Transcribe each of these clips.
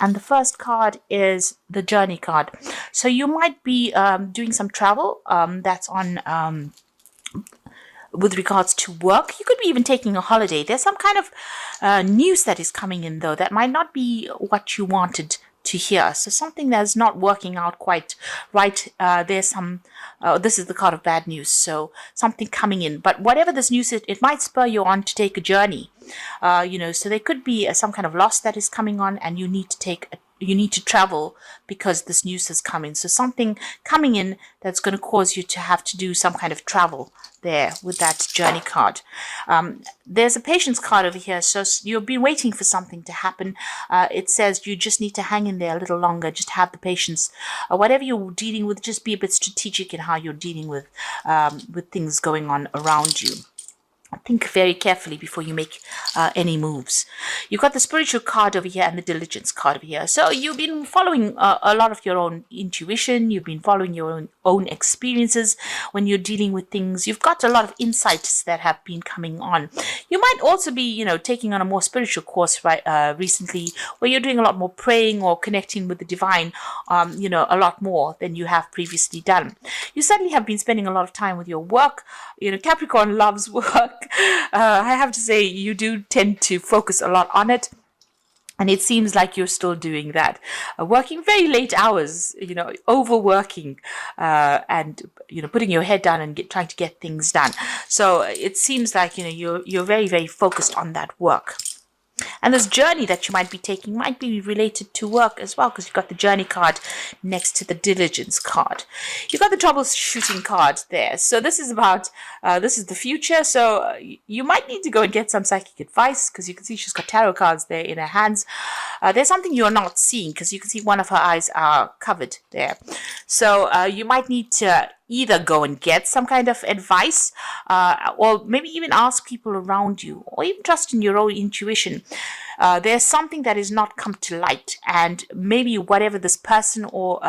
And the first card is the journey card. So you might be doing some travel that's on with regards to work. You could be even taking a holiday. There's some kind of news that is coming in, though, that might not be what you wanted to hear. So something that's not working out quite right. There's some, this is the card of bad news. So something coming in. But whatever this news is, it might spur you on to take a journey. So there could be some kind of loss that is coming on, and you need to travel because this news has come in. So something coming in that's going to cause you to have to do some kind of travel there with that journey card. There's a patience card over here. So you've been waiting for something to happen. It says you just need to hang in there a little longer. Just have the patience. Whatever you're dealing with, just be a bit strategic in how you're dealing with things going on around you. Think very carefully before you make any moves. You've got the spiritual card over here and the diligence card over here. So you've been following a lot of your own intuition. You've been following your own experiences when you're dealing with things. You've got a lot of insights that have been coming on. You might also be, taking on a more spiritual course recently, where you're doing a lot more praying or connecting with the divine, a lot more than you have previously done. You certainly have been spending a lot of time with your work. Capricorn loves work. I have to say, you do tend to focus a lot on it. And it seems like you're still doing that, working very late hours, overworking, and putting your head down and trying to get things done. So it seems like you're very, very focused on that work. And this journey that you might be taking might be related to work as well, because you've got the journey card next to the diligence card. You've got the troubleshooting card there. So this is about, this is the future. So you might need to go and get some psychic advice, because you can see she's got tarot cards there in her hands. There's something you're not seeing, because you can see one of her eyes are covered there. So you might need to either go and get some kind of advice, or maybe even ask people around you, or even trust in your own intuition. There's something that is not come to light, and maybe whatever this person or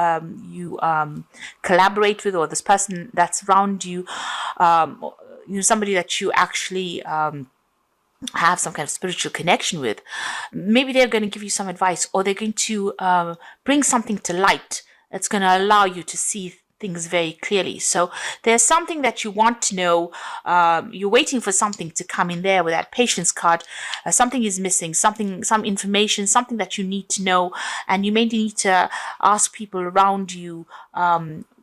you collaborate with, or this person that's around you, somebody that you actually have some kind of spiritual connection with, maybe they're going to give you some advice, or they're going to bring something to light that's going to allow you to see things very clearly. So there's something that you want to know. You're waiting for something to come in there with that patience card. Something is missing, some information, something that you need to know, and you may need to ask people around you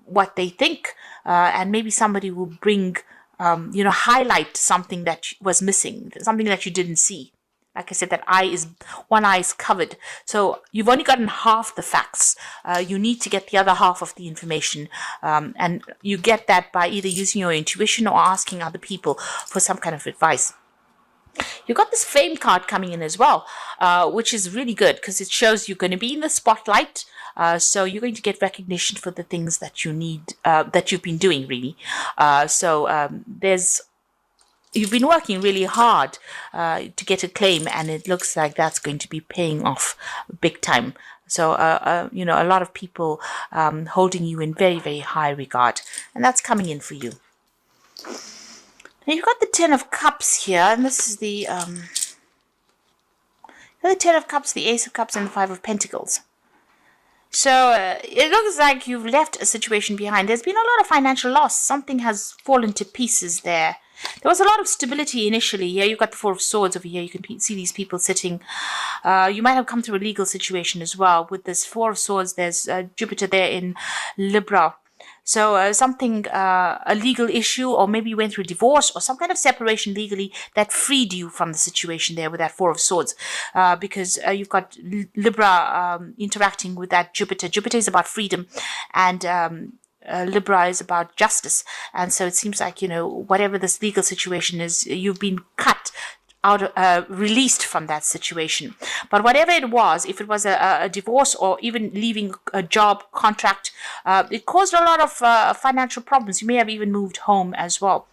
what they think, and maybe somebody will bring, highlight something that was missing, something that you didn't see. Like I said, one eye is covered. So you've only gotten half the facts. You need to get the other half of the information. And you get that by either using your intuition or asking other people for some kind of advice. You've got this fame card coming in as well, which is really good, because it shows you're going to be in the spotlight. So you're going to get recognition for the things that you need, that you've been doing, really. You've been working really hard to get a claim, and it looks like that's going to be paying off big time. So, a lot of people holding you in very, very high regard, and that's coming in for you. Now you've got the Ten of Cups here, and this is the Ten of Cups, the Ace of Cups, and the Five of Pentacles. So it looks like you've left a situation behind. There's been a lot of financial loss. Something has fallen to pieces there. There was a lot of stability initially. Here you've got the Four of Swords over here. You can see these people sitting. You might have come through a legal situation as well. With this Four of Swords, there's Jupiter there in Libra. So a legal issue, or maybe you went through a divorce or some kind of separation legally that freed you from the situation there with that Four of Swords, because you've got Libra interacting with that Jupiter. Jupiter is about freedom, and Libra is about justice. And so it seems like, whatever this legal situation is, you've been cut out, released from that situation. But whatever it was, if it was a divorce or even leaving a job contract, it caused a lot of financial problems. You may have even moved home as well.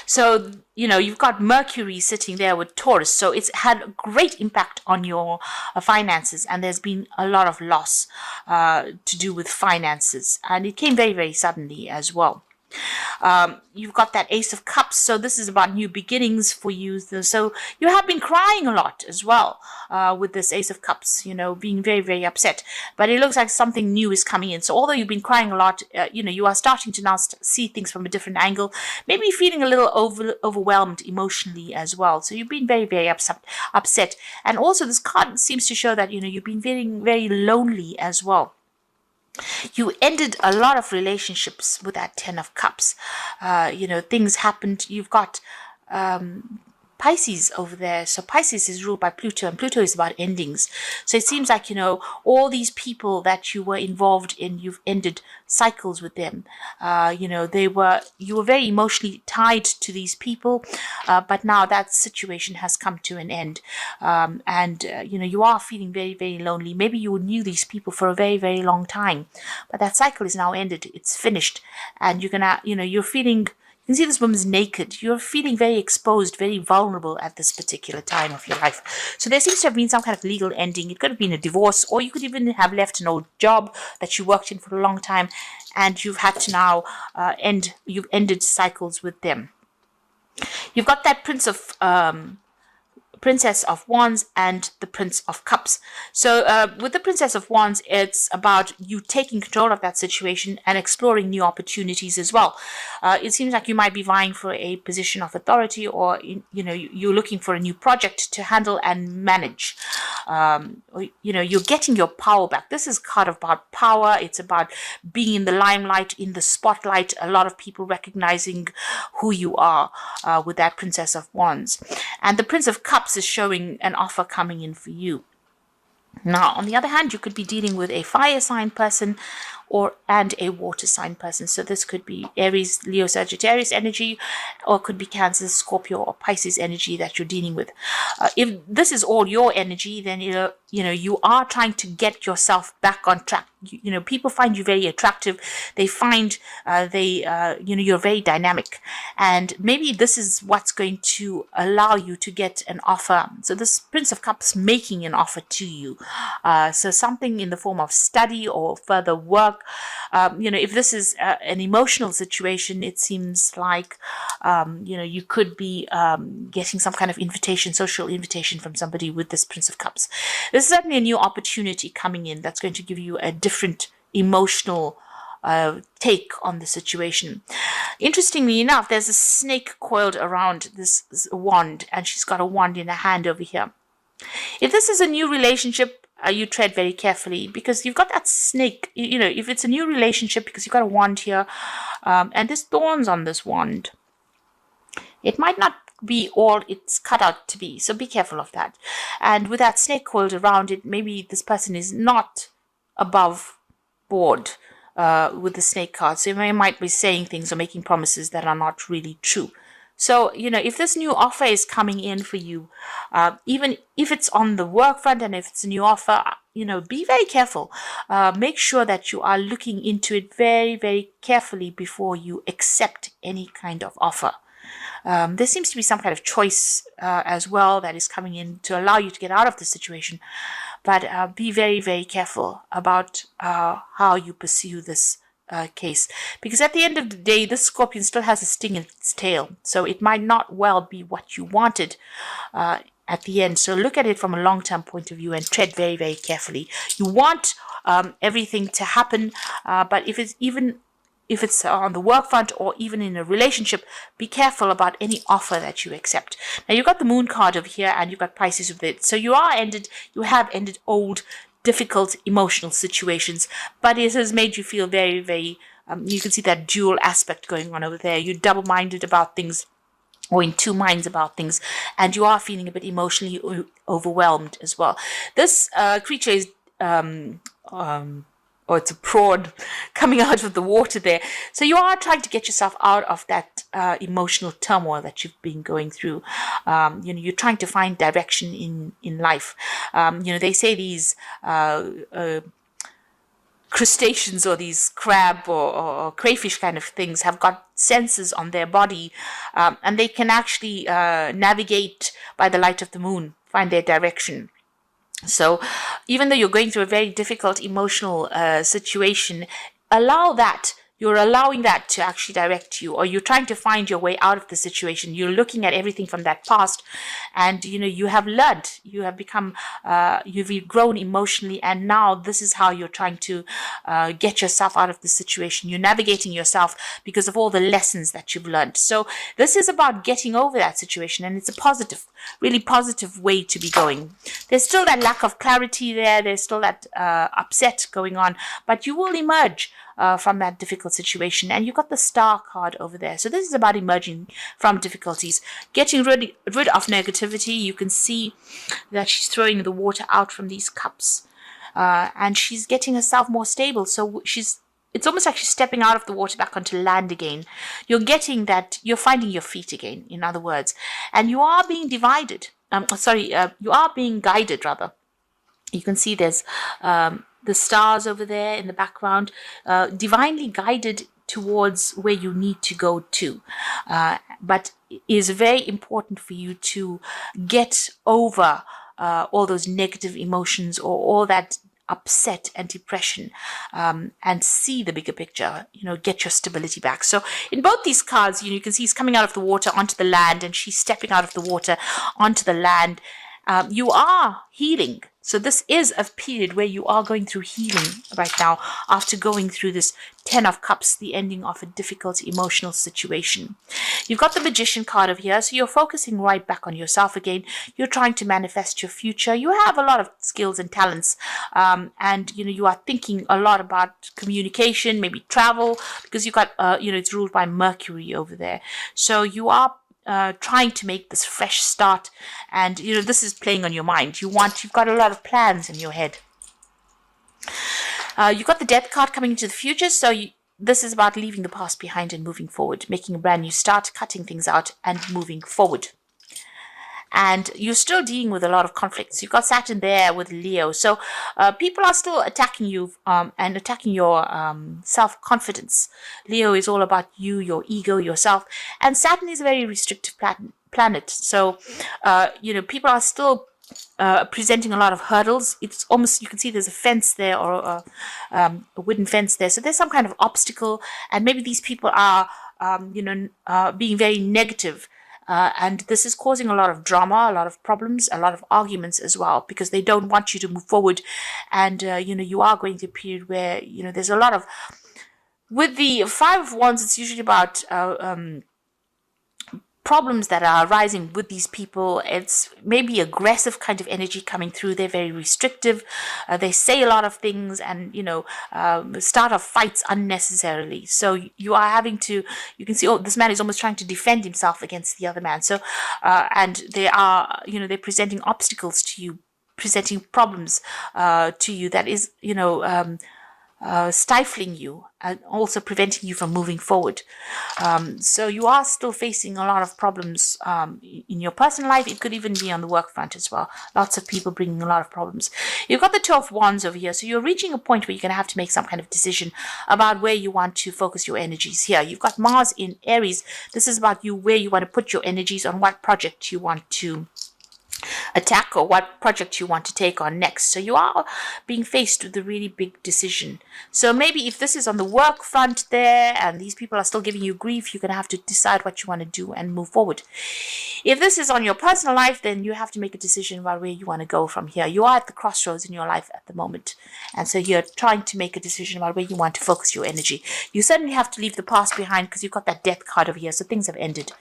So, you've got Mercury sitting there with Taurus. So it's had a great impact on your finances, and there's been a lot of loss to do with finances. And it came very, very suddenly as well. You've got that Ace of Cups, so this is about new beginnings for you. So you have been crying a lot as well with this Ace of Cups, being very, very upset. But it looks like something new is coming in. So although you've been crying a lot, you are starting to now see things from a different angle, maybe feeling a little overwhelmed emotionally as well. So you've been very, very upset. And also this card seems to show that, you've been feeling very lonely as well. You ended a lot of relationships with that Ten of Cups. Things happened. You've got Pisces over there. So Pisces is ruled by Pluto, and Pluto is about endings. So it seems like, all these people that you were involved in, you've ended cycles with them. You were very emotionally tied to these people, but now that situation has come to an end. You are feeling very, very lonely. Maybe you knew these people for a very, very long time, but that cycle is now ended. It's finished. And you're feeling, you can see this woman's naked. You're feeling very exposed, very vulnerable at this particular time of your life. So there seems to have been some kind of legal ending. It could have been a divorce, or you could even have left an old job that you worked in for a long time, and you've had to now you've ended cycles with them. You've got that Princess of Wands and the Prince of Cups. So with the Princess of Wands, it's about you taking control of that situation and exploring new opportunities as well. It seems like you might be vying for a position of authority, or you're looking for a new project to handle and manage. You're getting your power back. This is kind of about power. It's about being in the limelight, in the spotlight. A lot of people recognizing who you are with that Princess of Wands. And the Prince of Cups is showing an offer coming in for you. Now, on the other hand, you could be dealing with a fire sign person and a water sign person. So this could be Aries, Leo, Sagittarius energy, or it could be Cancer, Scorpio, or Pisces energy that you're dealing with. If this is all your energy, then you are trying to get yourself back on track. People find you very attractive. They find you're very dynamic, and maybe this is what's going to allow you to get an offer. So this Prince of Cups making an offer to you. So something in the form of study or further work. If this is an emotional situation, it seems like you could be getting some kind of social invitation from somebody with this Prince of Cups. There's certainly a new opportunity coming in that's going to give you a different emotional take on the situation. Interestingly enough, there's a snake coiled around this wand, and she's got a wand in her hand over here. If this is a new relationship, you tread very carefully, because you've got that snake. If it's a new relationship, because you've got a wand here, and there's thorns on this wand, it might not be all it's cut out to be. So be careful of that. And with that snake coiled around it, maybe this person is not above board with the snake card. So they might be saying things or making promises that are not really true. So, if this new offer is coming in for you, even if it's on the work front and if it's a new offer, be very careful. Make sure that you are looking into it very, very carefully before you accept any kind of offer. There seems to be some kind of choice as well that is coming in to allow you to get out of the situation. But be very, very careful about how you pursue this case, because at the end of the day, this scorpion still has a sting in its tail, so it might not well be what you wanted at the end. So look at it from a long-term point of view and tread very, very carefully. You want everything to happen, but if it's on the work front or even in a relationship, be careful about any offer that you accept. Now, you've got the Moon card over here, and you've got Pisces with it. So you have ended old, difficult emotional situations, but it has made you feel very, very, you can see that dual aspect going on over there. You're double-minded about things, or in two minds about things, and you are feeling a bit emotionally overwhelmed as well. This creature is or it's a prawn coming out of the water there. So you are trying to get yourself out of that emotional turmoil that you've been going through. You're trying to find direction in life. They say these crustaceans or these crab or crayfish kind of things have got sensors on their body, and they can actually navigate by the light of the moon, find their direction. So even though you're going through a very difficult emotional situation, allow that you're allowing that to actually direct you, or you're trying to find your way out of the situation. You're looking at everything from that past, and you have learned, you have become, you've grown emotionally, and now this is how you're trying to get yourself out of the situation. You're navigating yourself because of all the lessons that you've learned. So this is about getting over that situation, and it's a positive, really positive way to be going. There's still that lack of clarity there. There's still that upset going on, but you will emerge from that difficult situation. And you've got the Star card over there. So this is about emerging from difficulties, getting rid of negativity. You can see that she's throwing the water out from these cups, and she's getting herself more stable. So it's almost like she's stepping out of the water back onto land again. You're getting that, you're finding your feet again, in other words. And you are being divided. You are being guided, rather. You can see there's the stars over there in the background, divinely guided towards where you need to go to. But it is very important for you to get over all those negative emotions, or all that upset and depression, and see the bigger picture, get your stability back. So in both these cards, you can see he's coming out of the water onto the land, and she's stepping out of the water onto the land. You are healing. So this is a period where you are going through healing right now, after going through this 10 of Cups, the ending of a difficult emotional situation. You've got the Magician card over here, so you're focusing right back on yourself again. You're trying to manifest your future. You have a lot of skills and talents, and you are thinking a lot about communication, maybe travel, because you've got it's ruled by Mercury over there. So you are trying to make this fresh start, and this is playing on your mind. You've got a lot of plans in your head. You've got the Death card coming into the future, so this is about leaving the past behind and moving forward, making a brand new start, cutting things out and moving forward. And you're still dealing with a lot of conflicts. You've got Saturn there with Leo. So people are still attacking you and attacking your self-confidence. Leo is all about you, your ego, yourself. And Saturn is a very restrictive planet. So, people are still presenting a lot of hurdles. It's almost, you can see there's a fence there, or a wooden fence there. So there's some kind of obstacle. And maybe these people are, being very negative. And this is causing a lot of drama, a lot of problems, a lot of arguments as well, because they don't want you to move forward. And, you are going through a period where, there's a lot of, with the Five of Wands, it's usually about problems that are arising with these people. It's maybe aggressive kind of energy coming through. They're very restrictive. They say a lot of things, and start off fights unnecessarily. So you are having to, you can see, this man is almost trying to defend himself against the other man. So and they are, they're presenting obstacles to you, presenting problems to you that is, stifling you and also preventing you from moving forward. So you are still facing a lot of problems in your personal life. It could even be on the work front as well. Lots of people bringing a lot of problems. You've got the Two of Wands over here. So you're reaching a point where you're going to have to make some kind of decision about where you want to focus your energies here. You've got Mars in Aries. This is about you, where you want to put your energies, on what project you want to attack, or what project you want to take on next. So you are being faced with a really big decision. So maybe if this is on the work front there, and these people are still giving you grief, you're going to have to decide what you want to do and move forward. If this is on your personal life, then you have to make a decision about where you want to go from here. You are at the crossroads in your life at the moment, and so you're trying to make a decision about where you want to focus your energy. You certainly have to leave the past behind, because you've got that Death card over here, so things have ended.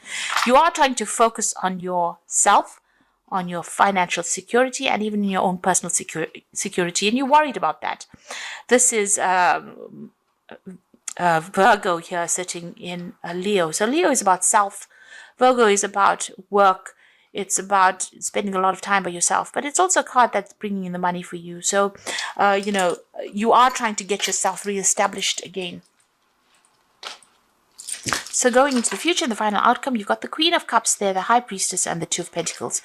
You are trying to focus on yourself, on your financial security, and even in your own personal security, and you're worried about that. This is Virgo here sitting in Leo. So Leo is about self. Virgo is about work. It's about spending a lot of time by yourself, but it's also a card that's bringing in the money for you. So, you are trying to get yourself reestablished again. So going into the future, the final outcome, you've got the Queen of Cups there, the High Priestess, and the Two of Pentacles.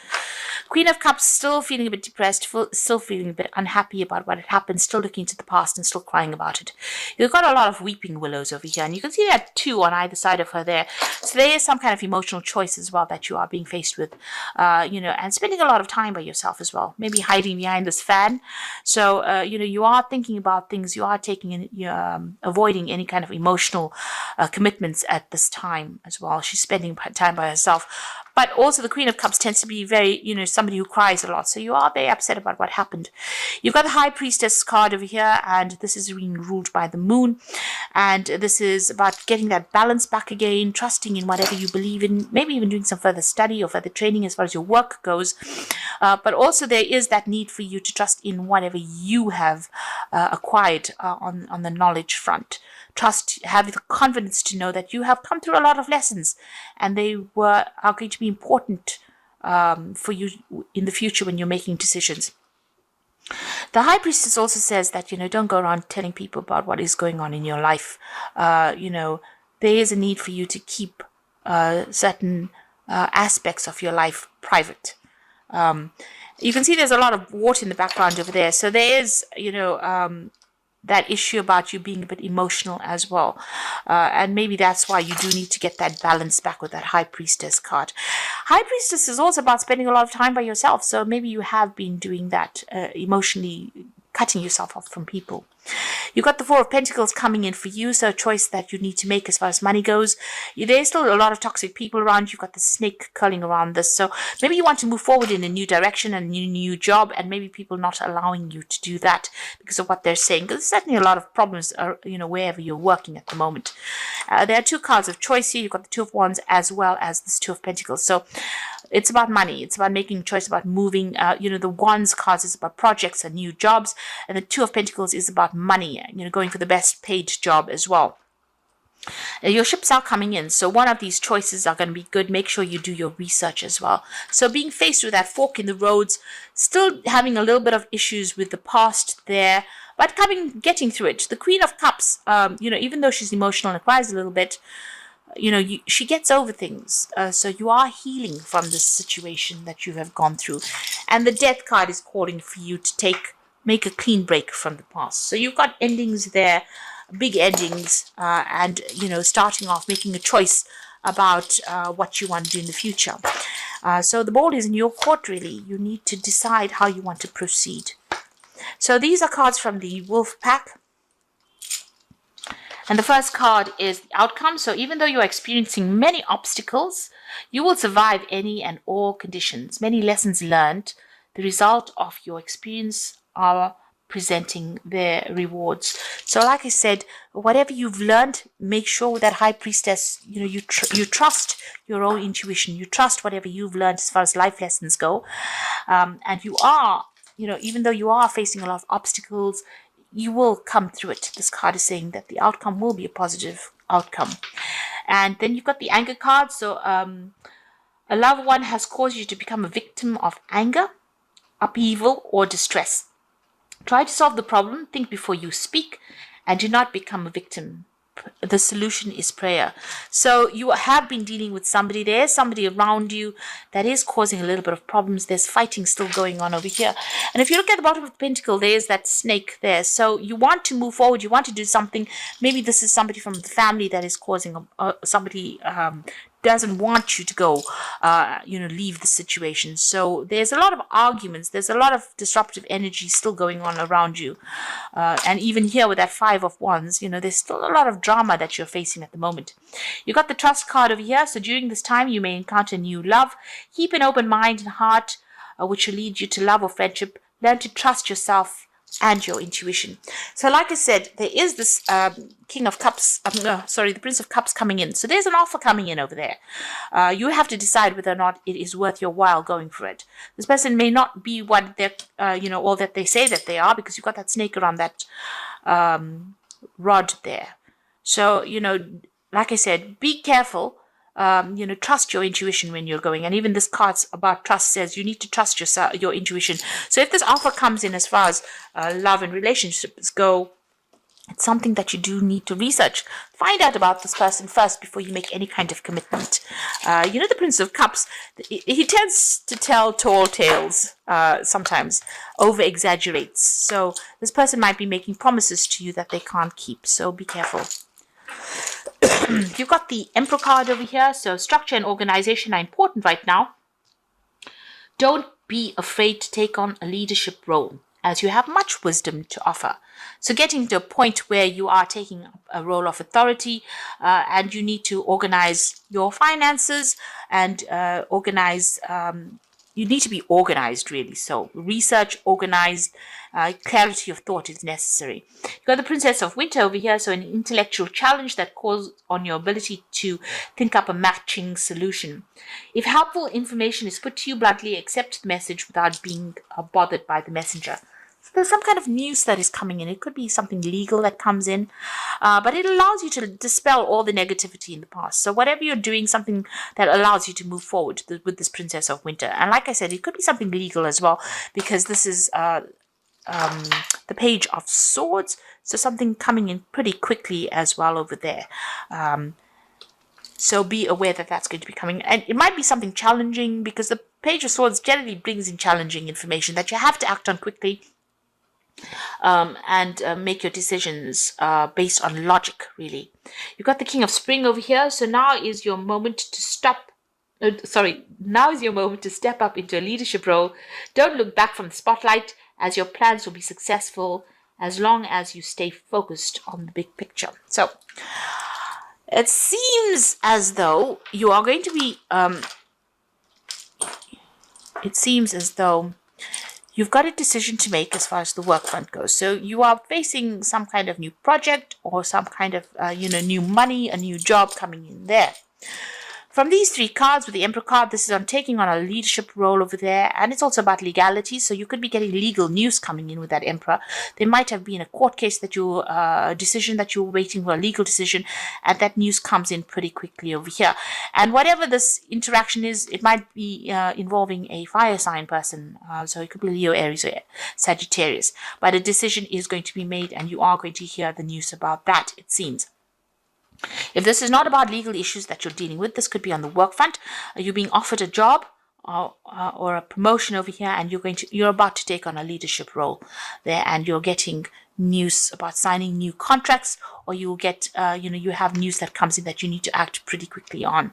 Queen of Cups still feeling a bit depressed, still feeling a bit unhappy about what had happened, still looking to the past and still crying about it. You've got a lot of weeping willows over here, and you can see that 2 on either side of her there. So there is some kind of emotional choice as well that you are being faced with, and spending a lot of time by yourself as well, maybe hiding behind this fan. So, you are thinking about things, you are taking, avoiding any kind of emotional commitments at this time as well. She's spending time by herself. But also the Queen of Cups tends to be very, somebody who cries a lot. So you are very upset about what happened. You've got the High Priestess card over here, and this is being ruled by the moon. And this is about getting that balance back again, trusting in whatever you believe in, maybe even doing some further study or further training as far as your work goes. But also there is that need for you to trust in whatever you have acquired on the knowledge front. Trust, have the confidence to know that you have come through a lot of lessons, and they are going to be important for you in the future when you're making decisions. The High Priestess also says that, don't go around telling people about what is going on in your life. There is a need for you to keep certain aspects of your life private. You can see there's a lot of water in the background over there. So there is, that issue about you being a bit emotional as well. And maybe that's why you do need to get that balance back with that High Priestess card. High Priestess is also about spending a lot of time by yourself. So maybe you have been doing that, emotionally cutting yourself off from people. You've got the Four of Pentacles coming in for you, so a choice that you need to make as far as money goes. There's still a lot of toxic people around. You've got the snake curling around this, so maybe you want to move forward in a new direction and a new job, and maybe people not allowing you to do that because of what they're saying. Because there's certainly a lot of problems, wherever you're working at the moment. There are 2 cards of choice here. You've got the Two of Wands as well as this Two of Pentacles. So it's about money. It's about making a choice about moving. The Wands cards is about projects and new jobs, and the Two of Pentacles is about money, going for the best paid job as well. Your ships are coming in, so one of these choices are going to be good. Make sure you do your research as well. So being faced with that fork in the roads, still having a little bit of issues with the past there, but getting through it. The Queen of Cups, even though she's emotional and cries a little bit, she gets over things. So you are healing from this situation that you have gone through. And the Death card is calling for you to make a clean break from the past. So you've got endings there, big endings, and, starting off, making a choice about what you want to do in the future. So the ball is in your court, really. You need to decide how you want to proceed. So these are cards from the Wolf Pack. And the first card is the outcome. So even though you're experiencing many obstacles, you will survive any and all conditions. Many lessons learned, the result of your experience, are presenting their rewards. So like I said, whatever you've learned, make sure with that High Priestess, you trust your own intuition. You trust whatever you've learned as far as life lessons go. And you are, even though you are facing a lot of obstacles, you will come through it. This card is saying that the outcome will be a positive outcome. And then you've got the anger card. So a loved one has caused you to become a victim of anger, upheaval, or distress. Try to solve the problem, think before you speak, and do not become a victim. The solution is prayer. So you have been dealing with somebody. There's somebody around you that is causing a little bit of problems. There's fighting still going on over here. And if you look at the bottom of the pentacle, there's that snake there. So you want to move forward. You want to do something. Maybe this is somebody from the family that is causing somebody doesn't want you to go, leave the situation. So there's a lot of arguments. There's a lot of disruptive energy still going on around you. And even here with that Five of Wands, there's still a lot of drama that you're facing at the moment. You got the Trust card over here. So during this time, you may encounter new love. Keep an open mind and heart, which will lead you to love or friendship. Learn to trust yourself and your intuition. So like I said, there is this King of Cups, the Prince of Cups coming in. So there's an offer coming in over there. You have to decide whether or not it is worth your while going for it. This person may not be what they're, all that they say that they are, because you've got that snake around that rod there. So, like I said, be careful. Trust your intuition when you're going. And even this card about trust says you need to trust your intuition. So if this offer comes in as far as love and relationships go, It's something that you do need to research. Find out about this person first before you make any kind of commitment. The Prince of Cups, he tends to tell tall tales sometimes, over exaggerates. So this person might be making promises to you that they can't keep. So be careful. You've got the Emperor card over here. So structure and organization are important right now. Don't be afraid to take on a leadership role, as you have much wisdom to offer. So getting to a point where you are taking a role of authority, and you need to organize your finances and you need to be organized, really. So research, organized, clarity of thought is necessary. You've got the Princess of Winter over here, so an intellectual challenge that calls on your ability to think up a matching solution. If helpful information is put to you bluntly, accept the message without being bothered by the messenger. So there's some kind of news that is coming in. It could be something legal that comes in, but it allows you to dispel all the negativity in the past. So whatever you're doing, something that allows you to move forward with this Princess of Winter. And like I said, it could be something legal as well, because this is the Page of Swords. So something coming in pretty quickly as well over there. So be aware that that's going to be coming. And it might be something challenging, because the Page of Swords generally brings in challenging information that you have to act on quickly. And make your decisions based on logic, really. You've got the King of Spring over here. So now is your moment to now is your moment to step up into a leadership role. Don't look back from the spotlight, as your plans will be successful as long as you stay focused on the big picture. So it seems as though you are going to be, you've got a decision to make as far as the work front goes. So you are facing some kind of new project, or some kind of, new money, a new job coming in there. From these three cards, with the Emperor card, this is on taking on a leadership role over there, and it's also about legality. So you could be getting legal news coming in with that Emperor. There might have been a court case that decision that you were waiting for, a legal decision, and that news comes in pretty quickly over here. And whatever this interaction is, it might be involving a fire sign person. So it could be Leo, Aries, or Sagittarius. But a decision is going to be made, and you are going to hear the news about that, it seems. If this is not about legal issues that you're dealing with, this could be on the work front. You're being offered a job or a promotion over here, and you're about to take on a leadership role there, and you're getting news about signing new contracts, or you will get, you have news that comes in that you need to act pretty quickly on.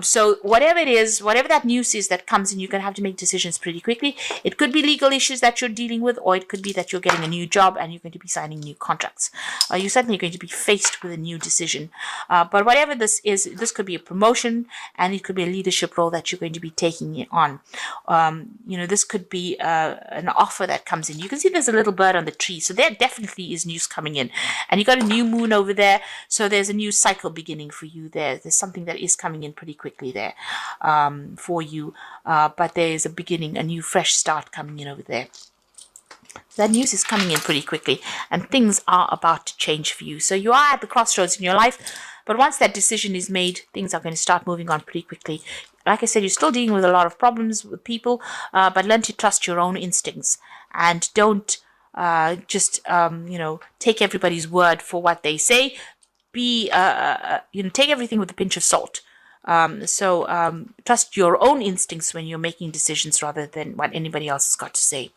So whatever it is, whatever that news is that comes in, you're going to have to make decisions pretty quickly. It could be legal issues that you're dealing with, or it could be that you're getting a new job and you're going to be signing new contracts. You're certainly going to be faced with a new decision. But whatever this is, this could be a promotion, and it could be a leadership role that you're going to be taking on. This could be an offer that comes in. You can see there's a little bird on the tree. So there definitely is news coming in. And you got a new moon over there. So there's a new cycle beginning for you there. There's something that is coming in pretty quickly there for you. But there is a beginning, a new fresh start coming in over there. That news is coming in pretty quickly, and things are about to change for you. So you are at the crossroads in your life, but once that decision is made, things are going to start moving on pretty quickly. Like I said, you're still dealing with a lot of problems with people, but learn to trust your own instincts, and don't just take everybody's word for what they say. Take everything with a pinch of salt. Trust your own instincts when you're making decisions rather than what anybody else has got to say.